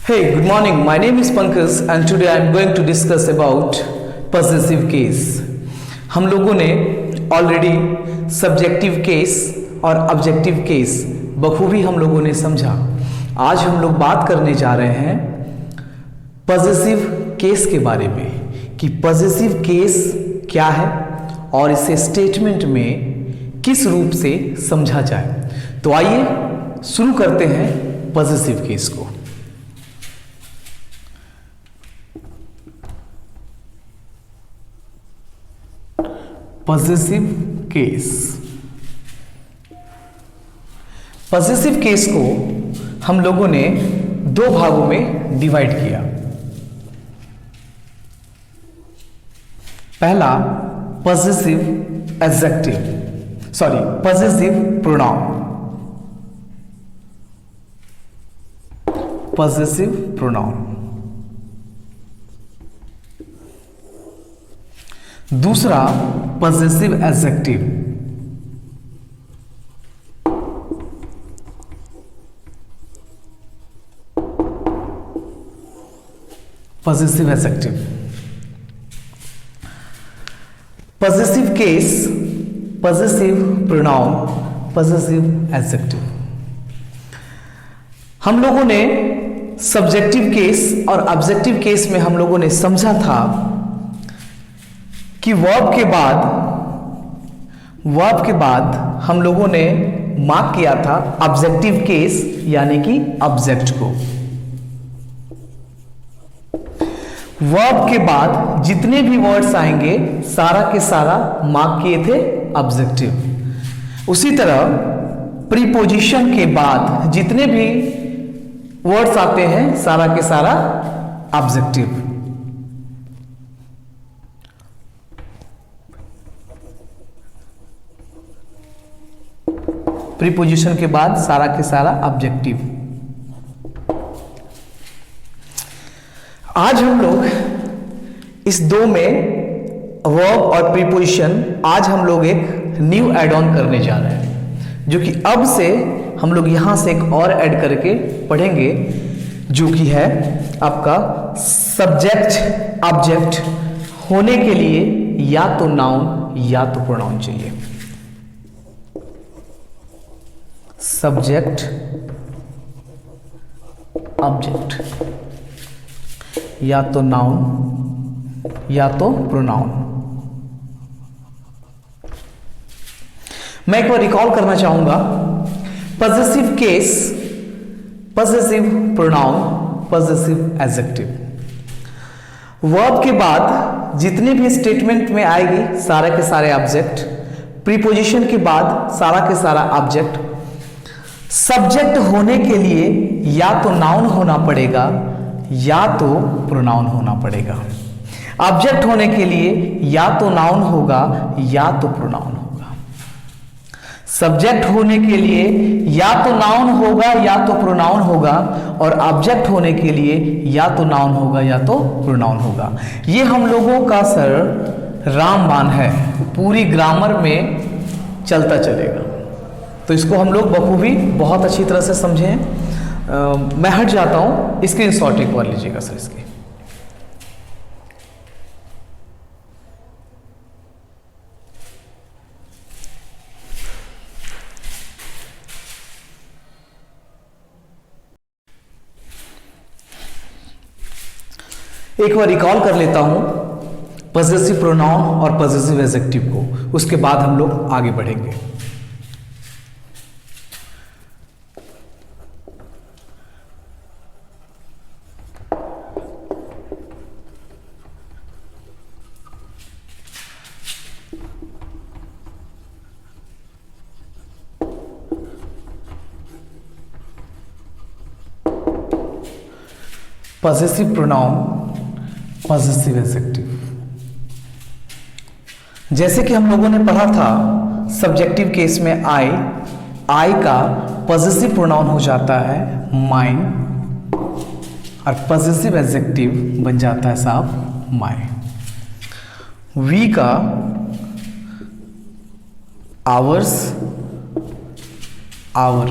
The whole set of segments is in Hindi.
Hey, good morning. My name is Pankaj and today I am going to discuss about possessive case. हम लोगों ने ऑलरेडी सब्जेक्टिव केस और ऑब्जेक्टिव केस बखूबी हम लोगों ने समझा। आज हम लोग बात करने जा रहे हैं पॉजेसिव केस के बारे में कि पॉजेसिव केस क्या है और इसे स्टेटमेंट में किस रूप से समझा जाए। तो आइए शुरू करते हैं पॉजेसिव केस को। Possessive case. पॉजेसिव केस को हम लोगों ने दो भागों में डिवाइड किया। पहला possessive possessive pronoun. Possessive pronoun. दूसरा possessive adjective. Possessive adjective. Possessive case, possessive pronoun, possessive adjective. हम लोगों ने सब्जेक्टिव केस और ऑब्जेक्टिव केस में हम लोगों ने समझा था कि वर्ब के बाद हम लोगों ने मार्क किया था ऑब्जेक्टिव केस यानी कि ऑब्जेक्ट को। वर्ब के बाद जितने भी वर्ड्स आएंगे सारा के सारा मार्क किए थे ऑब्जेक्टिव। उसी तरह प्रीपोजिशन के बाद जितने भी वर्ड्स आते हैं सारा के सारा ऑब्जेक्टिव। प्रीपोजिशन के बाद सारा के सारा ऑब्जेक्टिव। आज हम लोग इस दो में वर्ब और प्रीपोजिशन आज हम लोग एक न्यू ऐड ऑन करने जा रहे हैं, जो कि अब से हम लोग यहां से एक और ऐड करके पढ़ेंगे, जो कि है आपका सब्जेक्ट ऑब्जेक्ट होने के लिए या तो नाउन या तो प्रोनाउन चाहिए। सब्जेक्ट ऑब्जेक्ट या तो नाउन या तो प्रोनाउन। मैं एक बार रिकॉल करना चाहूंगा। Possessive case, possessive pronoun, possessive adjective. Verb के बाद जितने भी स्टेटमेंट में आएगी सारे के सारे ऑब्जेक्ट। प्रीपोजिशन के बाद सारा के सारा ऑब्जेक्ट। सब्जेक्ट होने के लिए या तो नाउन होना पड़ेगा या तो प्रोनाउन होना पड़ेगा। ऑब्जेक्ट होने के लिए या तो नाउन होगा या तो प्रोनाउन होगा। सब्जेक्ट होने के लिए या तो नाउन होगा या तो प्रोनाउन होगा, और ऑब्जेक्ट होने के लिए या तो नाउन होगा या तो प्रोनाउन होगा। ये हम लोगों का सर रामबाण है, पूरी ग्रामर में चलता चलेगा। तो इसको हम लोग बखूबी बहुत अच्छी तरह से समझे हैं। मैं हट जाता हूं, स्क्रीनशॉट एक बार लीजिएगा सर इसके। एक बार रिकॉल कर लेता हूं पॉजेसिव प्रोनाउन और पॉजेसिव एडजेक्टिव को, उसके बाद हम लोग आगे बढ़ेंगे। Possessive pronoun, possessive adjective. जैसे कि हम लोगों ने पढ़ा था सब्जेक्टिव केस में आई का पॉजेसिव प्रोनाउन हो जाता है माइन, और पॉजेसिव एडजेक्टिव बन जाता है साहब माई। वी का आवर्स, आवर।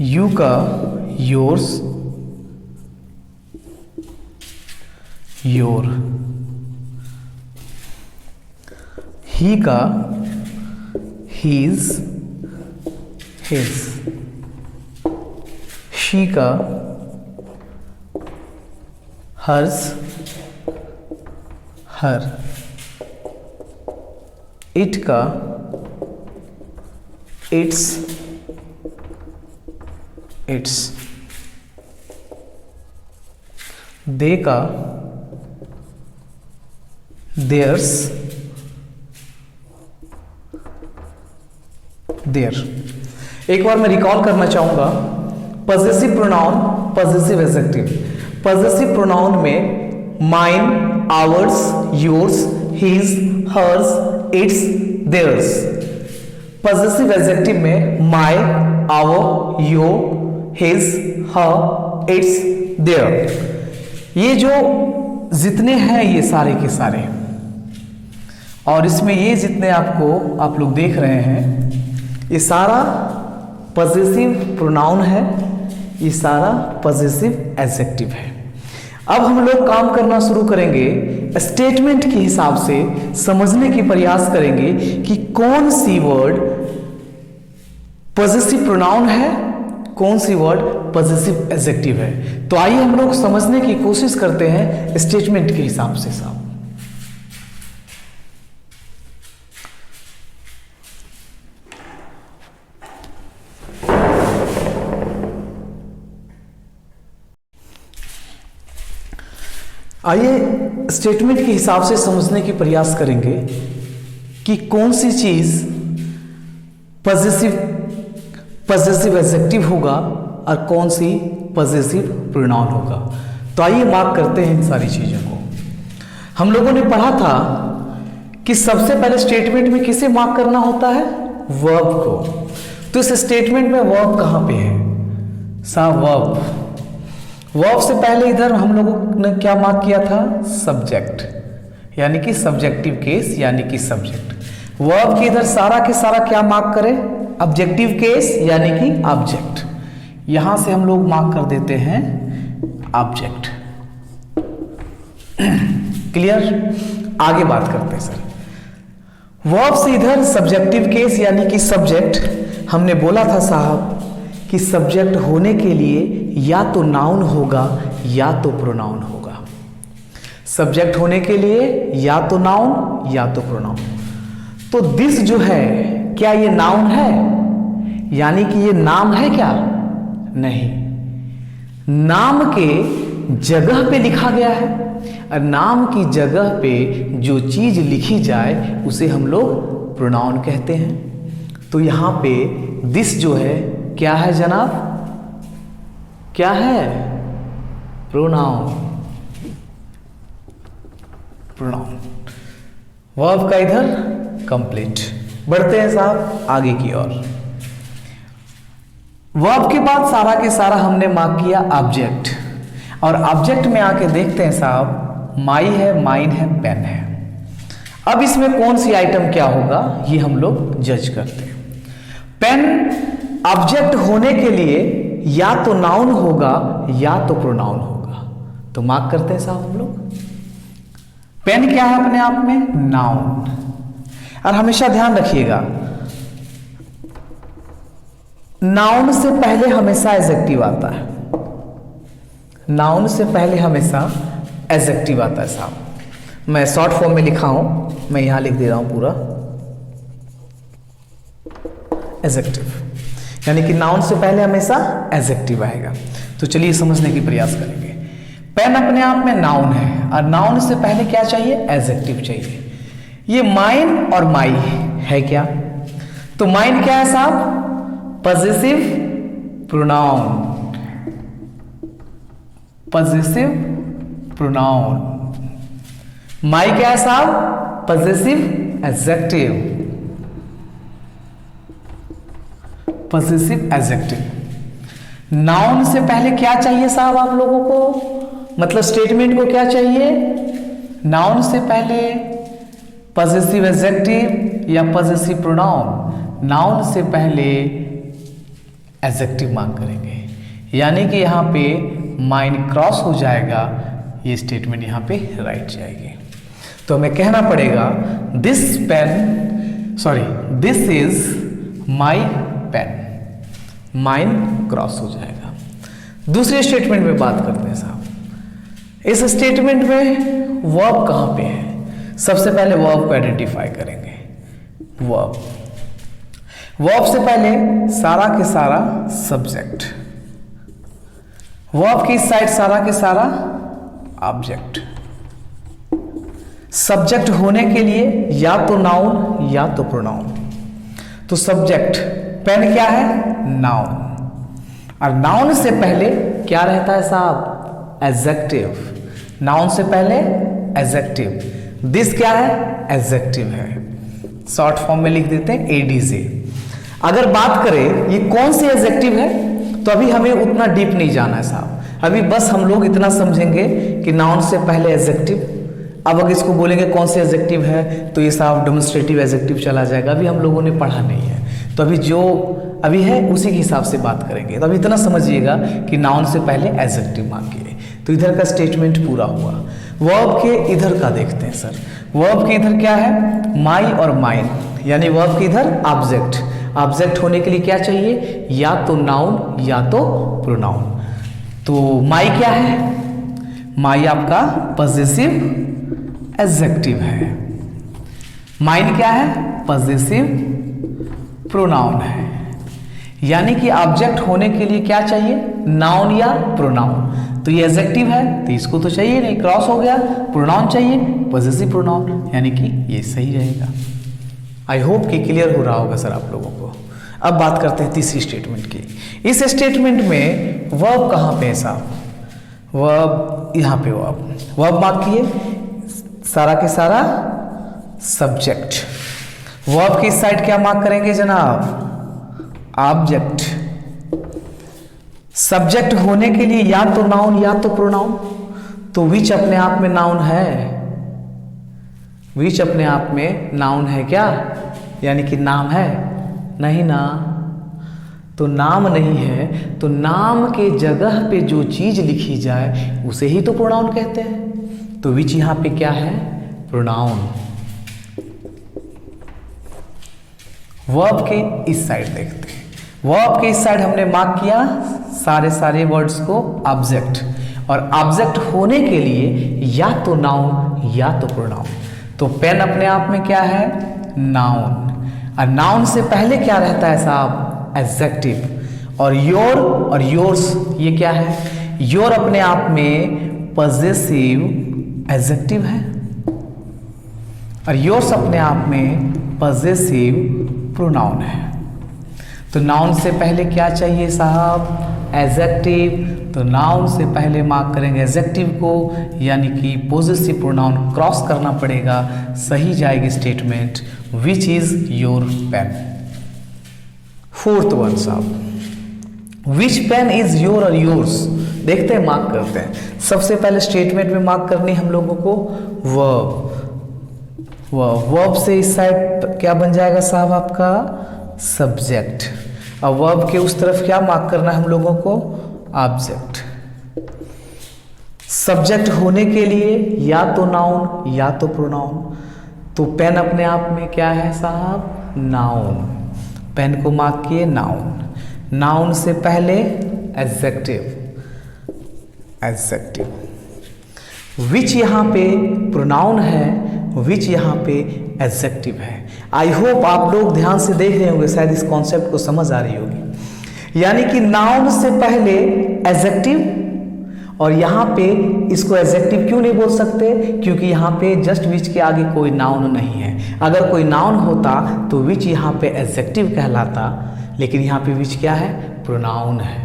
यू का योर्स, योर, ही का हीज, हिज, शी का हर्स, हर, इट का इट्स, इट्स, दे का देयर्स, देयर। एक बार मैं रिकॉल करना चाहूंगा, possessive pronoun, possessive adjective. Possessive pronoun में mine, ours, yours, his, hers, its, theirs. Possessive adjective में my, our, your, his, her, its, their. ये जो जितने हैं ये सारे के सारे, और इसमें ये जितने आप लोग देख रहे हैं, ये सारा पॉजेसिव प्रोनाउन है, ये सारा पॉजेसिव एडजेक्टिव है। अब हम लोग काम करना शुरू करेंगे, स्टेटमेंट के हिसाब से समझने की प्रयास करेंगे कि कौन सी वर्ड पॉजेसिव प्रोनाउन है, कौन सी वर्ड पॉजेसिव एडजेक्टिव है। तो आइए हम लोग समझने की कोशिश करते हैं स्टेटमेंट के हिसाब से साहब। आइए स्टेटमेंट के हिसाब से समझने की प्रयास करेंगे कि कौन सी चीज पॉजेसिव एडजेक्टिव होगा और कौन सी पॉजेसिव प्रोनाउन होगा। तो आइए मार्क करते हैं इन सारी चीजों को। हम लोगों ने पढ़ा था कि सबसे पहले स्टेटमेंट में किसे मार्क करना होता है, वर्ब को। तो इस स्टेटमेंट में वर्ब कहां पे है साहब, वर्ब। वर्ब से पहले इधर हम लोगों ने क्या मार्क किया था, सब्जेक्ट, यानी कि सब्जेक्टिव केस, यानी कि सब्जेक्ट। वर्ब के इधर सारा के सारा क्या मार्क करें, ऑब्जेक्टिव केस, यानी कि ऑब्जेक्ट। यहां से हम लोग मार्क कर देते हैं ऑब्जेक्ट। क्लियर, आगे बात करते हैं सर। वर्ब से इधर सब्जेक्टिव केस यानी कि सब्जेक्ट, हमने बोला था साहब कि सब्जेक्ट होने के लिए या तो नाउन होगा या तो प्रोनाउन होगा। सब्जेक्ट होने के लिए या तो नाउन या तो प्रोनाउन। तो दिस जो है क्या ये नाउन है, यानी कि ये नाम है क्या, नहीं, नाम के जगह पे लिखा गया है। और नाम की जगह पे जो चीज लिखी जाए उसे हम लोग प्रोनाउन कहते हैं। तो यहां पे दिस जो है क्या है जनाब, क्या है, प्रोनाउन, प्रोनाउन। वर्ब का इधर कंप्लीट। बढ़ते हैं साहब आगे की ओर। वर्ब के बाद सारा के सारा हमने मार्क किया ऑब्जेक्ट, और ऑब्जेक्ट में आके देखते हैं साहब, माई है, माइन है, पेन है। अब इसमें कौन सी आइटम क्या होगा ये हम लोग जज करते हैं। पेन ऑब्जेक्ट होने के लिए या तो नाउन होगा या तो प्रोनाउन होगा। तो मार्क करते हैं साहब हम लोग। पेन क्या है अपने आप में, नाउन। और हमेशा ध्यान रखिएगा, नाउन से पहले हमेशा एडजेक्टिव आता है, नाउन से पहले हमेशा एडजेक्टिव आता है साहब। मैं शॉर्ट फॉर्म में लिखा हूं, मैं यहां लिख दे रहा हूं पूरा एडजेक्टिव, यानी कि नाउन से पहले हमेशा एडजेक्टिव आएगा। तो चलिए समझने की प्रयास करेंगे। पेन अपने आप में नाउन है, और नाउन से पहले क्या चाहिए, एडजेक्टिव चाहिए। ये माइन और माई है क्या, तो माइन क्या है साहब, पॉजेसिव प्रोनाउन, पॉजेसिव प्रोनाउन। माई क्या है साहब, possessive adjective, possessive adjective. Noun से पहले क्या चाहिए साहब आप लोगों को, मतलब स्टेटमेंट को क्या चाहिए, नाउन से पहले पॉजेसिव एडजेक्टिव या पॉजेसिव प्रोनाउन। नाउन से पहले एडजेक्टिव मार्क करेंगे, यानी कि यहाँ पे माइन क्रॉस हो जाएगा, ये स्टेटमेंट यहाँ पे राइट जाएगी। तो हमें कहना पड़ेगा this is my pen, mine cross हो जाएगा। दूसरे स्टेटमेंट में बात करते हैं साहब। इस स्टेटमेंट में वर्ब कहाँ पे है? सबसे पहले वर्ब को आइडेंटिफाई करेंगे। वर्ब से पहले सारा के सारा सब्जेक्ट, वर्ब की इस साइड सारा के सारा ऑब्जेक्ट। सब्जेक्ट होने के लिए या तो नाउन या तो प्रोनाउन। तो सब्जेक्ट पेन क्या है? नाउन। और नाउन से पहले क्या रहता है साहब? एडजेक्टिव। नाउन से पहले एडजेक्टिव। दिस क्या है? एडजेक्टिव है। शॉर्ट फॉर्म में लिख देते हैं एडीजे। अगर बात करें ये कौन सी एडजेक्टिव है, तो अभी हमें उतना डीप नहीं जाना है साहब। अभी बस हम लोग इतना समझेंगे कि नाउन से पहले एडजेक्टिव। अब अगर इसको बोलेंगे कौन सी एडजेक्टिव है, तो ये साहब डेमोन्स्ट्रेटिव एडजेक्टिव चला जाएगा। अभी हम लोगों ने पढ़ा नहीं है, तो अभी जो अभी है उसी के हिसाब से बात करेंगे। तो अभी इतना समझिएगा कि नाउन से पहले एडजेक्टिव मांगिए। तो इधर का स्टेटमेंट पूरा हुआ। वर्ब के इधर का देखते हैं सर। वर्ब के इधर क्या है? माई और माइन, यानी वर्ब के इधर ऑब्जेक्ट। ऑब्जेक्ट होने के लिए क्या चाहिए? या तो नाउन या तो प्रोनाउन। तो माई क्या है? माई आपका पॉजेसिव एडजेक्टिव है। माइन क्या है? पॉजेसिव प्रोनाउन है। यानी कि ऑब्जेक्ट होने के लिए क्या चाहिए? नाउन या प्रोनाउन। तो ये एडजेक्टिव है तो इसको तो चाहिए नहीं, क्रॉस हो गया। प्रोनाउन चाहिए, पॉजेसिव प्रोनाउन, यानी कि ये सही रहेगा। आई होप कि क्लियर हो रहा होगा सर आप लोगों को। अब बात करते हैं तीसरी स्टेटमेंट की। इस स्टेटमेंट में वर्ब कहाँ पे है साहब? वर्ब यहाँ पे। वर्ब मार्क किए, सारा के सारा सब्जेक्ट। वर्ब की साइड क्या मार्क करेंगे जनाब? ऑब्जेक्ट। सब्जेक्ट होने के लिए या तो नाउन या तो प्रोनाउन। तो विच अपने आप में नाउन है? विच अपने आप में नाउन है क्या? यानी कि नाम है? नहीं ना। तो नाम नहीं है, तो नाम के जगह पे जो चीज लिखी जाए उसे ही तो प्रोनाउन कहते हैं। तो विच यहां पे क्या है? प्रोनाउन। वर्ब के इस साइड देखते हैं। वर्ब के इस साइड हमने मार्क किया सारे वर्ड्स को ऑब्जेक्ट, और ऑब्जेक्ट होने के लिए या तो नाउन या तो प्रोनाउन। तो पेन अपने आप में क्या है? नाउन। और नाउन से पहले क्या रहता है साहब? एडजेक्टिव। और योर और योर्स ये क्या है? योर अपने आप में पॉजेसिव एडजेक्टिव है, और योर्स अपने आप में पॉजेसिव प्रोनाउन है। तो नाउन से पहले क्या चाहिए साहब? एडजेक्टिव। तो नाउन से पहले मार्क करेंगे एडजेक्टिव को, यानी कि पॉजेसिव प्रोनाउन क्रॉस करना पड़ेगा। सही जाएगी statement which is your pen. Fourth one साहब, विच पेन इज योर और योर्स। देखते हैं, मार्क करते हैं। सबसे पहले स्टेटमेंट में मार्क करनी हम लोगों को वर्ब। वर्ब से इस साइड क्या बन जाएगा साहब? आपका सब्जेक्ट। और वर्ब के उस तरफ क्या मार्क करना है हम लोगों को? ऑब्जेक्ट। सब्जेक्ट होने के लिए या तो नाउन या तो प्रोनाउन। तो पेन अपने आप में क्या है साहब? नाउन। पेन को मार्क किए नाउन। नाउन से पहले एडजेक्टिव। विच यहाँ पे प्रोनाउन है, विच यहाँ पे एडजेक्टिव है। आई होप आप लोग ध्यान से देख रहे होंगे, शायद इस कॉन्सेप्ट को समझ आ रही होगी। यानी कि नाउन से पहले एडजेक्टिव, और यहाँ पे इसको एडजेक्टिव क्यों नहीं बोल सकते? क्योंकि यहाँ पे जस्ट विच के आगे कोई नाउन नहीं है। अगर कोई नाउन होता तो विच यहाँ पे एडजेक्टिव कहलाता, लेकिन यहाँ पे विच क्या है? प्रोनाउन है।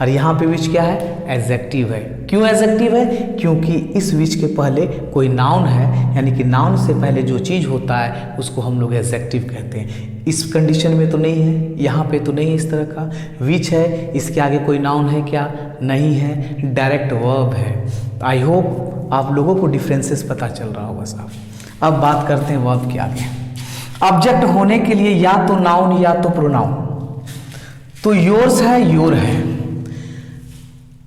और यहाँ पे विच क्या है? एडजेक्टिव है। क्यों एडजेक्टिव है? क्योंकि इस विच के पहले कोई नाउन है, यानी कि नाउन से पहले जो चीज़ होता है उसको हम लोग एडजेक्टिव कहते हैं। इस कंडीशन में तो नहीं है, यहाँ पे तो नहीं है इस तरह का। विच है, इसके आगे कोई नाउन है क्या? नहीं है, डायरेक्ट वर्ब है। आई होप आप लोगों को डिफरेंसेस पता चल रहा होगा साहब। अब बात करते हैं वर्ब के आगे। ऑब्जेक्ट होने के लिए या तो नाउन या तो प्रोनाउन। तो योर्स है, योर है,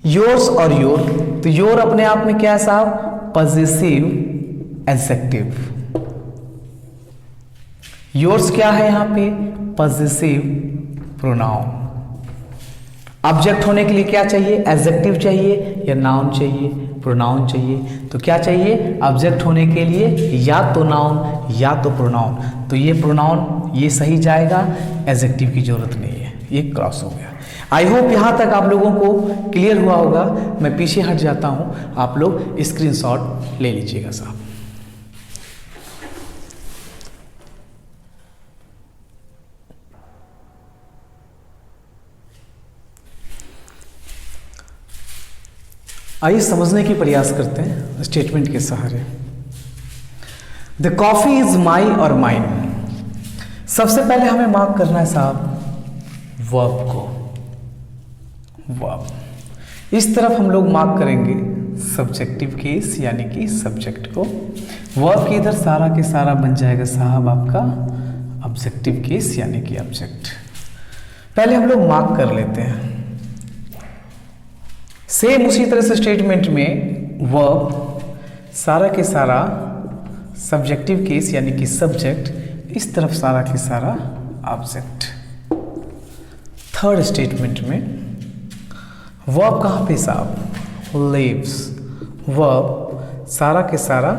योर्स और योर। तो योर अपने आप में क्या है साहब? Positive adjective. योर्स क्या है यहां पे? Positive pronoun. ऑब्जेक्ट होने के लिए क्या चाहिए? एडजेक्टिव चाहिए या नाउन चाहिए? प्रोनाउन चाहिए। तो क्या चाहिए ऑब्जेक्ट होने के लिए? या तो नाउन या तो प्रोनाउन। तो ये प्रोनाउन ये सही जाएगा, एडजेक्टिव की जरूरत नहीं है, ये क्रॉस हो गया। आई होप यहाँ तक आप लोगों को क्लियर हुआ होगा। मैं पीछे हट जाता हूँ, आप लोग स्क्रीनशॉट ले लीजिएगा साहब। आइए समझने की प्रयास करते हैं स्टेटमेंट के सहारे। द कॉफी इज माई और माइन। सबसे पहले हमें मार्क करना है साहब वर्ब को। वर्ब इस तरफ हम लोग मार्क करेंगे सब्जेक्टिव केस यानी कि सब्जेक्ट को। वर्ब के इधर सारा के सारा बन जाएगा साहब आपका ऑब्जेक्टिव केस यानी कि ऑब्जेक्ट। पहले हम लोग मार्क कर लेते हैं। सेम उसी तरह से स्टेटमेंट में वर्ब सारा के सारा सब्जेक्टिव केस यानी कि सब्जेक्ट, इस तरफ सारा के सारा ऑब्जेक्ट। थर्ड स्टेटमेंट में वर्ब कहाँ पे साहब? लिव्स। वर्ब सारा के सारा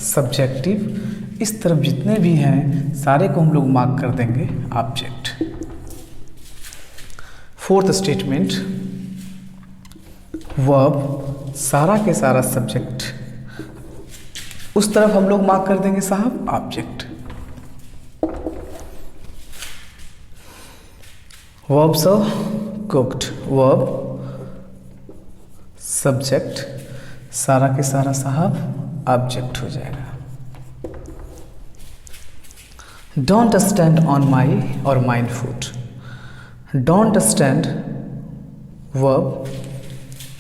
सब्जेक्टिव, इस तरफ जितने भी हैं सारे को हम लोग मार्क कर देंगे ऑब्जेक्ट। फोर्थ स्टेटमेंट वर्ब सारा के सारा सब्जेक्ट, उस तरफ हम लोग मार्क कर देंगे साहब object. Verbs cooked, verb subject सारा के सारा साहब ऑब्जेक्ट हो जाएगा। डोंट स्टैंड ऑन माई और mine foot. Don't stand verb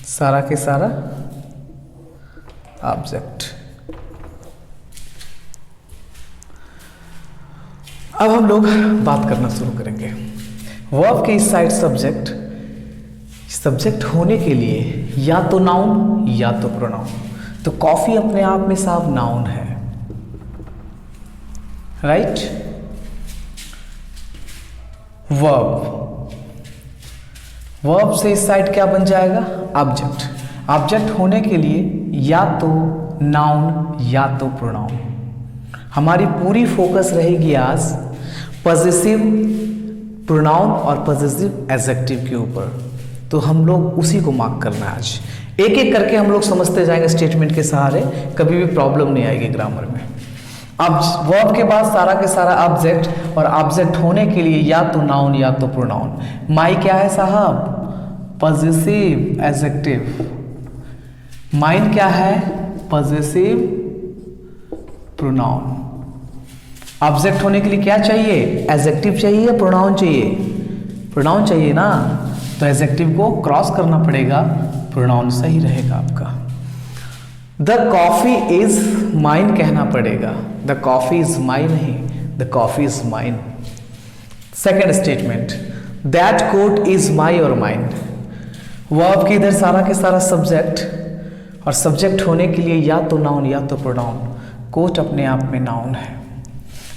सारा के सारा ऑब्जेक्ट। अब हम लोग बात करना शुरू करेंगे। वर्ब के इस साइड सब्जेक्ट, सब्जेक्ट होने के लिए या तो नाउन या तो प्रोनाउन। तो कॉफी अपने आप में साहब नाउन है, राइट। वर्ब, वर्ब से इस साइड क्या बन जाएगा? ऑब्जेक्ट। ऑब्जेक्ट होने के लिए या तो नाउन या तो प्रोनाउन। हमारी पूरी फोकस रहेगी आज पॉजिटिव प्रोनाउन और पॉजिटिव एडजेक्टिव के ऊपर। तो हम लोग उसी को मार्क करना है आज। एक एक करके हम लोग समझते जाएंगे स्टेटमेंट के सहारे, कभी भी प्रॉब्लम नहीं आएगी ग्रामर में। अब वर्ब के बाद सारा के सारा ऑब्जेक्ट, और ऑब्जेक्ट होने के लिए या तो नाउन या तो प्रोनाउन। माई क्या है साहब? Positive adjective. माइन क्या है? Positive pronoun. ऑब्जेक्ट होने के लिए क्या चाहिए? एडजेक्टिव चाहिए या प्रोनाउन चाहिए? प्रोनाउन चाहिए ना, तो एडजेक्टिव को क्रॉस करना पड़ेगा, प्रोनाउन सही रहेगा आपका। द कॉफी इज माइन कहना पड़ेगा, द कॉफी इज माइन नहीं, the coffee is mine. Second statement, that coat is my और माइन। वर्ब के इधर सारा के सारा सब्जेक्ट, और सब्जेक्ट होने के लिए या तो नाउन या तो प्रोनाउन। कोट अपने आप में नाउन है।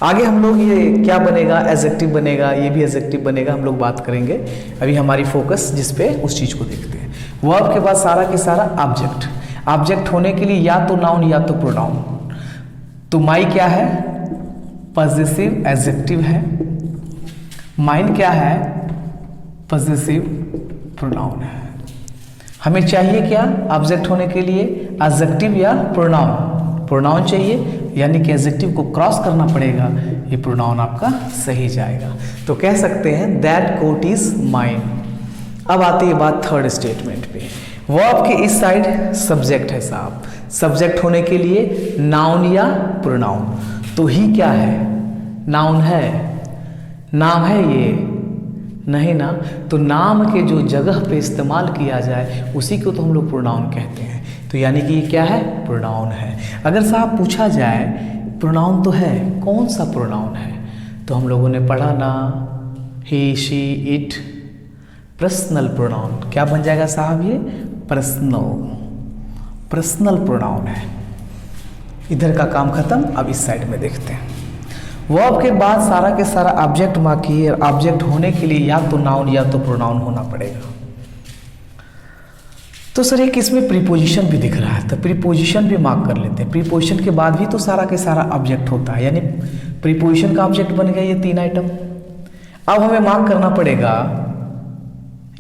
आगे हम लोग ये क्या बनेगा? एडजेक्टिव बनेगा, ये भी एडजेक्टिव बनेगा, हम लोग बात करेंगे। अभी हमारी फोकस जिस पे उस चीज को देखते हैं। वर्ब के बाद सारा के सारा ऑब्जेक्ट। ऑब्जेक्ट होने के लिए या तो नाउन या तो प्रोनाउन। तो माई क्या है? पॉजिटिव एडजेक्टिव है। माइन क्या है? पॉजिटिव प्रोनाउन है। हमें चाहिए क्या ऑब्जेक्ट होने के लिए? एडजेक्टिव या प्रोनाउन? प्रोनाउन चाहिए, यानी कि एडजेक्टिव को क्रॉस करना पड़ेगा, ये प्रोनाउन आपका सही जाएगा। तो कह सकते हैं दैट कोट इज माइन। अब आती है बात थर्ड स्टेटमेंट पे। वर्ब के इस साइड सब्जेक्ट है साहब, सब्जेक्ट होने के लिए नाउन या प्रोनाउन। तो ही क्या है? नाउन है, नाम है ये नहीं ना। तो नाम के जो जगह पे इस्तेमाल किया जाए उसी को तो हम लोग प्रोनाउन कहते हैं। तो यानी कि ये क्या है? प्रोनाउन है। अगर साहब पूछा जाए प्रोनाउन तो है, कौन सा प्रोनाउन है? तो हम लोगों ने पढ़ा ना, ही शी इट, पर्सनल प्रोनाउन। क्या बन जाएगा साहब ये? पर्सनल प्रोनाउन है। इधर का काम खत्म। अब इस साइड में देखते हैं। वर्ब के बाद सारा के सारा ऑब्जेक्ट मार्क किए। ऑब्जेक्ट होने के लिए या तो नाउन या तो प्रोनाउन होना पड़ेगा। तो सर एक इसमें प्रीपोजिशन भी दिख रहा है, तो प्रीपोजिशन भी मार्क कर लेते हैं। प्रीपोजिशन के बाद भी तो सारा के सारा ऑब्जेक्ट होता है, यानी प्रीपोजिशन का ऑब्जेक्ट बन गया ये 3 आइटम। अब हमें मार्क करना पड़ेगा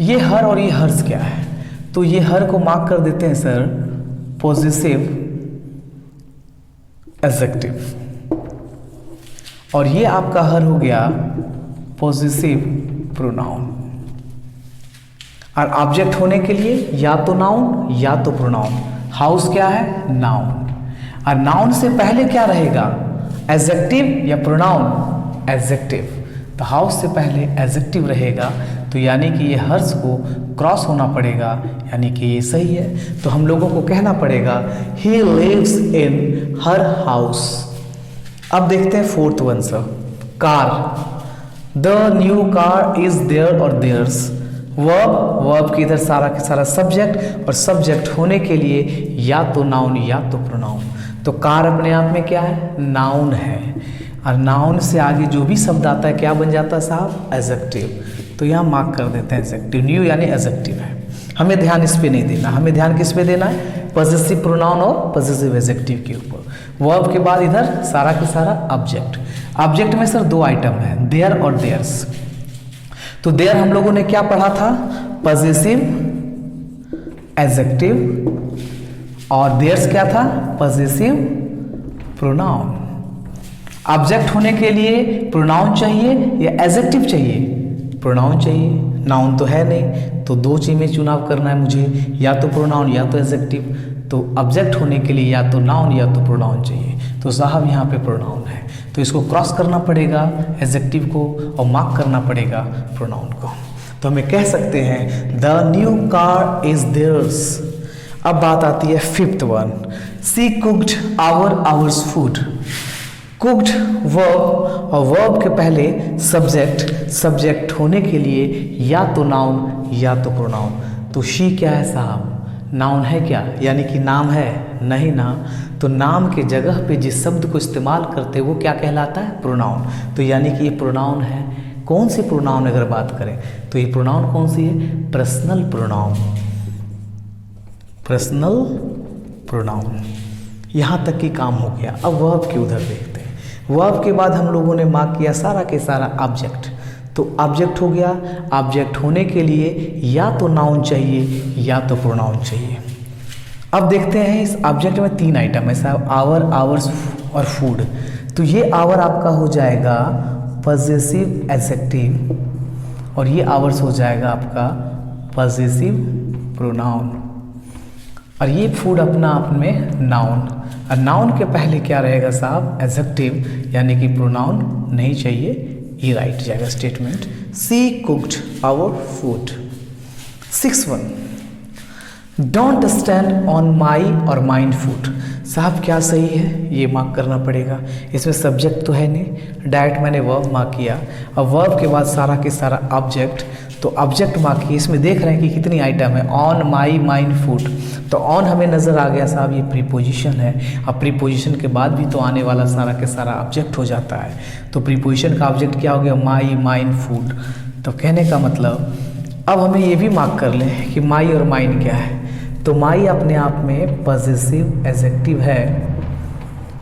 ये हर और ये हर्स क्या है। तो ये हर को मार्क कर देते हैं सर पॉजिटिव एडजेक्टिव, और ये आपका हर हो गया पॉजिटिव प्रोनाउन। और ऑब्जेक्ट होने के लिए या तो नाउन या तो प्रोनाउन। हाउस क्या है? नाउन। और नाउन से पहले क्या रहेगा? एडजेक्टिव या प्रोनाउन? एडजेक्टिव। तो हाउस से पहले एडजेक्टिव रहेगा, तो यानी कि ये हर्स को क्रॉस होना पड़ेगा, यानी कि ये सही है। तो हम लोगों को कहना पड़ेगा he lives in her house. अब देखते हैं 4th one sir, car. The new car is there और देयर्स। वर्ब की इधर सारा के सारा सब्जेक्ट, और सब्जेक्ट होने के लिए या तो नाउन या तो प्रोनाउन। तो कार अपने आप में क्या है? नाउन है। और नाउन से आगे जो भी शब्द आता है क्या बन जाता है साहब? एडजेक्टिव। तो यहाँ मार्क कर देते हैं एडजेक्टिव। न्यू यानी एडजेक्टिव है। हमें ध्यान इस पे नहीं देना, हमें ध्यान किस पे देना है? पॉजिटिव प्रोनाउन और पॉजिटिव एडजेक्टिव के ऊपर। वर्ब के बाद इधर सारा के सारा ऑब्जेक्ट। ऑब्जेक्ट में सर 2 आइटम है, देयर और देयर्स। तो देयर हम लोगों ने क्या पढ़ा था? पॉजिटिव एडजेक्टिव, और देयर्स क्या था? Positive pronoun. ऑब्जेक्ट होने के लिए प्रोनाउन चाहिए या एडजेक्टिव चाहिए? प्रोनाउन चाहिए, नाउन तो है नहीं। तो 2 चीज़ में चुनाव करना है मुझे, या तो प्रोनाउन या तो एडजेक्टिव। तो ऑब्जेक्ट होने के लिए या तो नाउन या तो प्रोनाउन चाहिए। तो साहब यहाँ पे प्रोनाउन है, तो इसको क्रॉस करना पड़ेगा एडजेक्टिव को, और मार्क करना पड़ेगा प्रोनाउन को। तो हमें कह सकते हैं the new car is theirs. अब बात आती है 5th one, she cooked ours food. Cooked verb, और वर्ब के पहले सब्जेक्ट होने के लिए या तो नाउन या तो प्रोनाउन। तो शी क्या है साहब? नाउन है क्या? यानी कि नाम है? नहीं ना। तो नाम के जगह पे जिस शब्द को इस्तेमाल करते हैं वो क्या कहलाता है? प्रोनाउन। तो यानी कि ये प्रोनाउन है। कौन सी प्रोनाउन अगर बात करें तो ये प्रोनाउन कौन सी है? Personal pronoun. Personal pronoun. यहाँ तक की काम हो गया। अब वर्ब के उधर देखते हैं। वर्ब के बाद हम लोगों ने मार्क किया सारा के सारा ऑब्जेक्ट। तो ऑब्जेक्ट हो गया, ऑब्जेक्ट होने के लिए या तो नाउन चाहिए या तो प्रोनाउन चाहिए। अब देखते हैं इस ऑब्जेक्ट में 3 आइटम है साहब, आवर, आवर्स और फूड। तो ये आवर आपका हो जाएगा पॉजिटिव एडजेक्टिव, और ये आवर्स हो जाएगा आपका पॉजिटिव प्रोनाउन, और ये फूड अपना आप में नाउन। और नाउन के पहले क्या रहेगा साहब? एडजेक्टिव, यानी कि प्रोनाउन नहीं चाहिए। ये राइट जाएगा statement. She cooked our food. 6th one, don't stand on my और माइन फूड। साहब क्या सही है? ये मार्क करना पड़ेगा। इसमें सब्जेक्ट तो है नहीं, डायरेक्ट मैंने वर्ब मार्क किया। अब वर्ब के बाद सारा के सारा ऑब्जेक्ट, तो ऑब्जेक्ट मार्क किया। इसमें देख रहे हैं कि कितनी आइटम है, ऑन, माई, माइन, फूड। तो ऑन हमें नज़र आ गया साहब, ये प्रीपोजिशन है। अब प्रीपोजिशन के बाद भी तो आने वाला सारा के सारा ऑब्जेक्ट हो जाता है। तो प्रीपोजिशन का ऑब्जेक्ट क्या हो गया? माई, माइन, फूड। तो कहने का मतलब अब हमें ये भी मार्क कर लें कि माई और माइन क्या है। तो माई अपने आप में पॉजिटिव एडजेक्टिव है,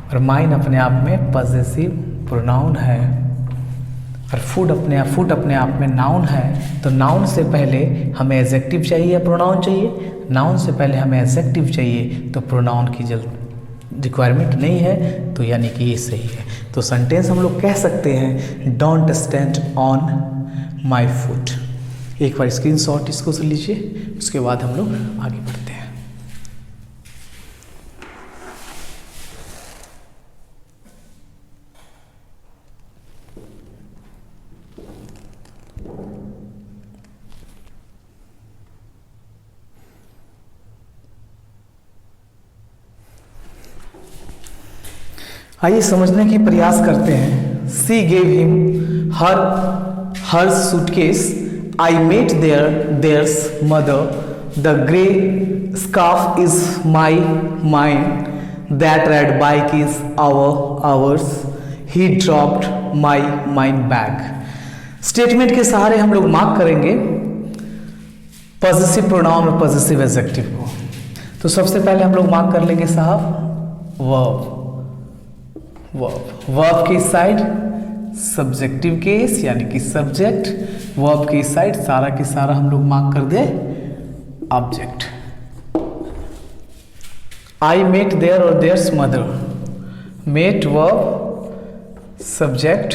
और माइन अपने आप में पॉजिटिव प्रोनाउन है, और फूड अपने आप में नाउन है। तो नाउन से पहले हमें एडजेक्टिव चाहिए या प्रोनाउन चाहिए? नाउन से पहले हमें एडजेक्टिव चाहिए, तो प्रोनाउन की रिक्वायरमेंट नहीं है। तो यानी कि ये सही है। तो सेंटेंस हम लोग कह सकते हैं don't stand on my food. एक बार स्क्रीनशॉट इसको से लीजिए, उसके बाद हम लोग आगे बढ़ते हैं। आइए समझने की प्रयास करते हैं। She gave him her suitcase I met theirs mother, the grey scarf is my mine, that red bike is ours, he dropped my mine bag. Statement के सहारे हम लोग मार्क करेंगे पॉजिटिव प्रोनाउन और पॉजिटिव एडजेक्टिव को। तो सबसे पहले हम लोग मार्क कर लेंगे साहब वर्ब की साइड सब्जेक्टिव केस यानी कि सब्जेक्ट, वर्ब की साइड सारा की सारा हम लोग मार्क कर दे ऑब्जेक्ट। आई मेट देयर और theirs mother, met verb subject,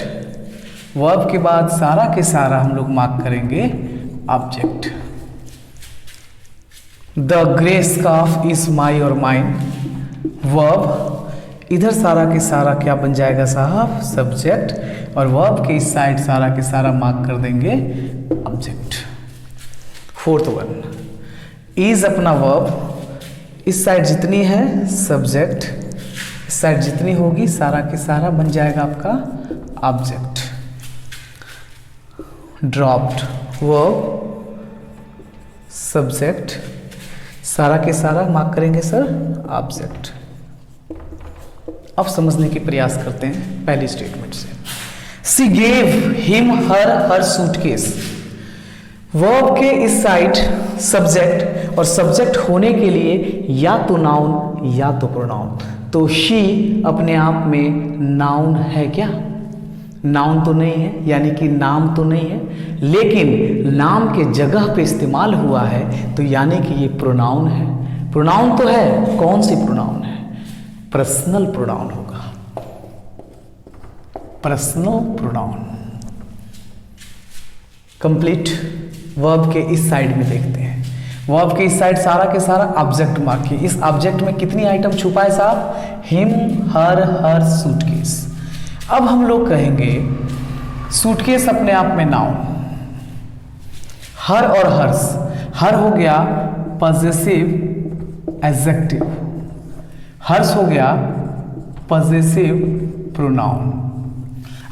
verb के बाद सारा के सारा हम लोग मार्क करेंगे object. The grey scarf is my और माइन, वर्ब, इधर सारा के सारा क्या बन जाएगा साहब सब्जेक्ट, और वर्ब के इस साइड सारा के सारा मार्क कर देंगे ऑब्जेक्ट। फोर्थ वन, इज अपना वर्ब, इस साइड जितनी है सब्जेक्ट, इस साइड जितनी होगी सारा के सारा बन जाएगा आपका ऑब्जेक्ट। ड्रॉप्ड वर्ब सब्जेक्ट, सारा के सारा मार्क करेंगे सर ऑब्जेक्ट। अब समझने की प्रयास करते हैं पहली स्टेटमेंट से। सी gave him her suitcase, verb के इस साइड सब्जेक्ट, और सब्जेक्ट होने के लिए या तो नाउन या तो प्रोनाउन। तो शी अपने आप में नाउन है क्या? नाउन तो नहीं है, यानी कि नाम तो नहीं है, लेकिन नाम के जगह पे इस्तेमाल हुआ है तो यानी कि ये प्रोनाउन है। प्रोनाउन तो है, कौन सी प्रोनाउन है? पर्सनल प्रोनाउन होगा, पर्सनल प्रोनाउन। कंप्लीट वर्ब के इस साइड में देखते हैं। वर्ब के इस साइड सारा के सारा ऑब्जेक्ट मार्क किए। इस ऑब्जेक्ट में कितनी आइटम छुपा है साहब? Him her suitcase. अब हम लोग कहेंगे सूटकेस अपने आप में नाउन, हर और हर्स, हर हो गया पॉजेसिव एडजेक्टिव, हर्स हो गया पॉजेसिव प्रोनाउन।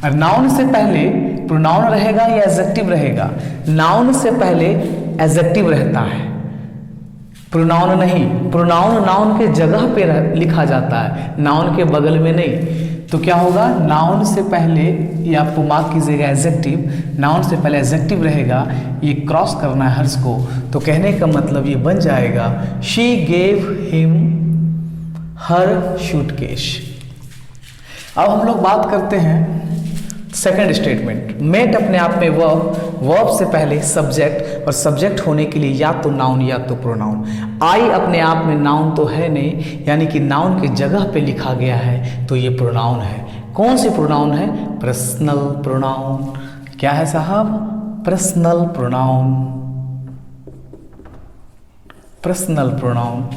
और नाउन से पहले प्रोनाउन रहेगा या एडजेक्टिव रहेगा? नाउन से पहले एडजेक्टिव रहता है, प्रोनाउन नहीं। प्रोनाउन नाउन के जगह पे लिखा जाता है, नाउन के बगल में नहीं। तो क्या होगा? नाउन से पहले, ये आपको मार्क कीजिएगा एडजेक्टिव, नाउन से पहले एडजेक्टिव रहेगा, ये क्रॉस करना है हर्स को। तो कहने का मतलब ये बन जाएगा she gave him her suitcase. अब हम लोग बात करते हैं सेकंड स्टेटमेंट। मेट अपने आप में वर्ब, वर्ब से पहले सब्जेक्ट, और सब्जेक्ट होने के लिए या तो नाउन या तो प्रोनाउन। आई अपने आप में नाउन तो है नहीं, यानी कि नाउन की जगह पे लिखा गया है तो ये प्रोनाउन है। कौन सी प्रोनाउन है? Personal pronoun. क्या है साहब? Personal pronoun, personal pronoun.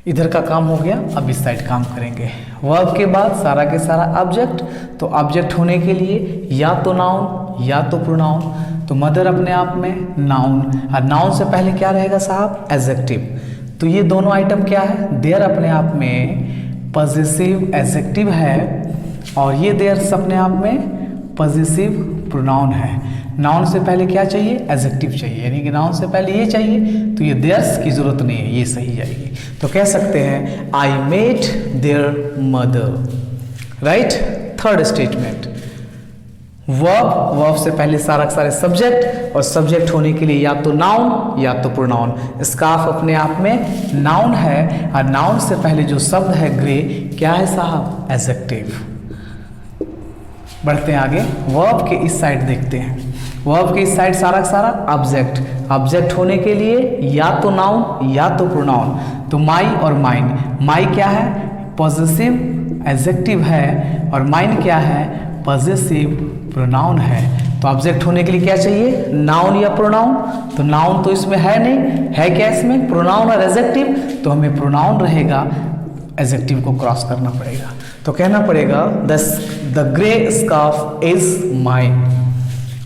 इधर का काम हो गया, अब इस साइड काम करेंगे। वर्ब के बाद सारा के सारा ऑब्जेक्ट, तो ऑब्जेक्ट होने के लिए या तो नाउन या तो प्रोनाउन। तो मदर अपने आप में नाउन, और नाउन से पहले क्या रहेगा साहब? एडजेक्टिव। तो ये दोनों आइटम क्या है? देयर अपने आप में पॉजेसिव एडजेक्टिव है, और ये देयर अपने आप में पॉजेसिव प्रोनाउन है। नाउन से पहले क्या चाहिए? एडजेक्टिव चाहिए, यानी कि नाउन से पहले ये चाहिए, तो ये देयर्स की जरूरत नहीं है, ये सही जाएगी। तो कह सकते हैं I met there mother. Right. Third statement, verb, verb से पहले सारा सारे सब्जेक्ट, और सब्जेक्ट होने के लिए या तो नाउन या तो प्रोनाउन। स्कार्फ अपने आप में नाउन है, और नाउन से पहले जो शब्द है ग्रे, क्या है साहब? एडजेक्टिव। बढ़ते हैं आगे, वर्ब के इस साइड देखते हैं। वर्ब के इस साइड सारा सारा ऑब्जेक्ट, ऑब्जेक्ट होने के लिए या तो नाउन या तो प्रोनाउन। तो माई और माइन, माई क्या है? पॉजेसिव एडजेक्टिव है, और माइन क्या है? पॉजेसिव प्रोनाउन है। तो ऑब्जेक्ट होने के लिए क्या चाहिए? नाउन या प्रोनाउन। तो नाउन तो इसमें है नहीं, है क्या इसमें? प्रोनाउन और एडजेक्टिव। तो हमें प्रोनाउन रहेगा, एडजेक्टिव को क्रॉस करना पड़ेगा। तो कहना पड़ेगा the grey scarf is mine.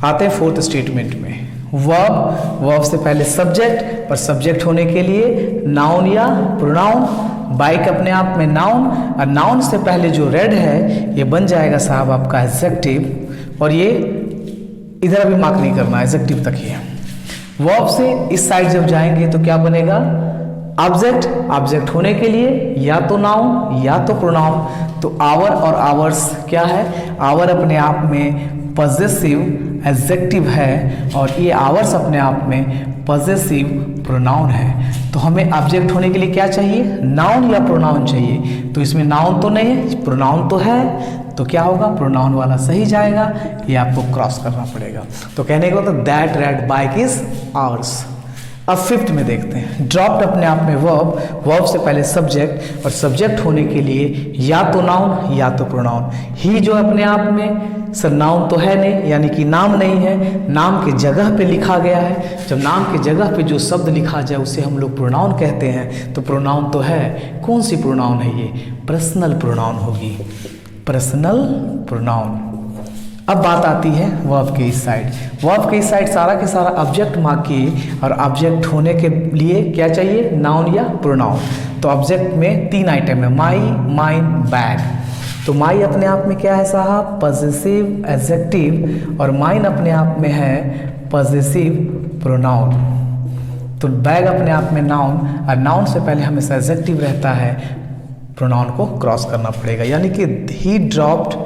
आते हैं फोर्थ स्टेटमेंट में। वर्ब, वर्ब से पहले सब्जेक्ट, पर सब्जेक्ट होने के लिए नाउन या प्रोनाउन। बाइक अपने आप में नाउन, और नाउन से पहले जो रेड है ये बन जाएगा साहब आपका एडजेक्टिव, और ये इधर अभी मार्क नहीं करना, एडजेक्टिव तक ही है। वर्ब से इस साइड जब जाएंगे तो क्या बनेगा, ऑब्जेक्ट। ऑब्जेक्ट होने के लिए या तो नाउन या तो प्रोनाउन। तो आवर और आवर्स क्या है, आवर अपने आप में पॉजेसिव एडजेक्टिव है और ये आवर्स अपने आप में पॉजेसिव प्रोनाउन है। तो हमें ऑब्जेक्ट होने के लिए क्या चाहिए, नाउन या प्रोनाउन चाहिए। तो इसमें नाउन तो नहीं है, प्रोनाउन तो है, तो क्या होगा, प्रोनाउन वाला सही जाएगा, ये आपको क्रॉस करना पड़ेगा। तो कहने का मतलब that red bike is hours. अब फिफ्थ में देखते हैं, ड्रॉप्ड अपने आप में वर्ब, वर्ब से पहले सब्जेक्ट और सब्जेक्ट होने के लिए या तो नाउन या तो प्रोनाउन। ही जो अपने आप में सर नाउन तो है नहीं, यानी कि नाम नहीं है, नाम के जगह पे लिखा गया है। जब नाम के जगह पे जो शब्द लिखा जाए उसे हम लोग प्रोनाउन कहते हैं। तो प्रोनाउन तो है, कौन सी प्रोनाउन है ये, पर्सनल प्रोनाउन होगी, पर्सनल प्रोनाउन। अब बात आती है वर्ब के इस साइड। वर्ब के इस साइड सारा के सारा ऑब्जेक्ट मार्क किए और ऑब्जेक्ट होने के लिए क्या चाहिए, नाउन या प्रोनाउन। तो ऑब्जेक्ट में 3 आइटम है, माई, माइन, बैग। तो माई अपने आप में क्या है साहब, पॉजेसिव एडजेक्टिव और माइन अपने आप में है पॉजेसिव प्रोनाउन। तो बैग अपने आप में नाउन और नाउन से पहले हमेशा एडजेक्टिव रहता है, प्रोनाउन को क्रॉस करना पड़ेगा। यानी कि ही dropped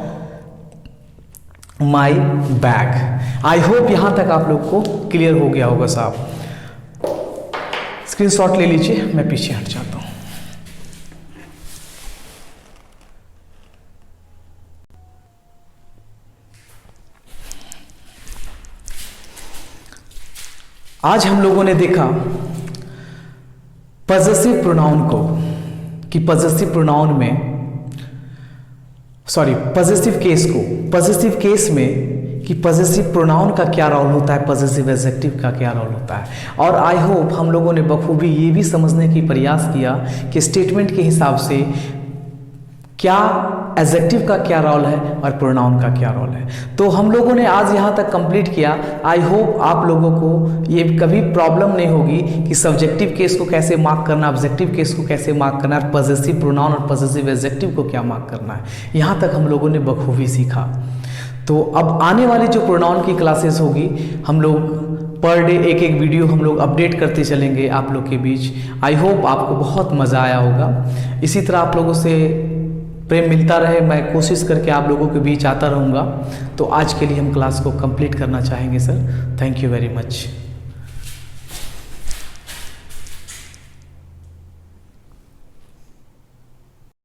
my bag. I hope यहां तक आप लोग को क्लियर हो गया होगा साहब। स्क्रीनशॉट ले लीजिए, मैं पीछे हट जाता हूं। आज हम लोगों ने देखा पॉजेसिव प्रोनाउन को, कि पॉजेसिव प्रोनाउन में पॉजेसिव केस को, पॉजेसिव केस में कि पॉजेसिव प्रोनाउन का क्या रोल होता है, पॉजेसिव एडजेक्टिव का क्या रोल होता है। और आई होप हम लोगों ने बखूबी ये भी समझने की प्रयास किया कि स्टेटमेंट के हिसाब से क्या एडजेक्टिव का क्या रोल है और प्रोनाउन का क्या रोल है। तो हम लोगों ने आज यहाँ तक कंप्लीट किया। आई होप आप लोगों को ये कभी प्रॉब्लम नहीं होगी कि सब्जेक्टिव केस को कैसे मार्क करना, ऑब्जेक्टिव केस को कैसे मार्क करना, और पॉजेसिव प्रोनाउन और पॉजेसिव एडजेक्टिव को क्या मार्क करना है। यहाँ तक हम लोगों ने बखूबी सीखा। तो अब आने वाली जो प्रोनाउन की क्लासेस होगी, हम लोग पर डे एक एक वीडियो हम लोग अपडेट करते चलेंगे आप लोग के बीच। आई होप आपको बहुत मज़ा आया होगा। इसी तरह आप लोगों से प्रेम मिलता रहे, मैं कोशिश करके आप लोगों के बीच आता रहूँगा। तो आज के लिए हम क्लास को कंप्लीट करना चाहेंगे sir. Thank you very much.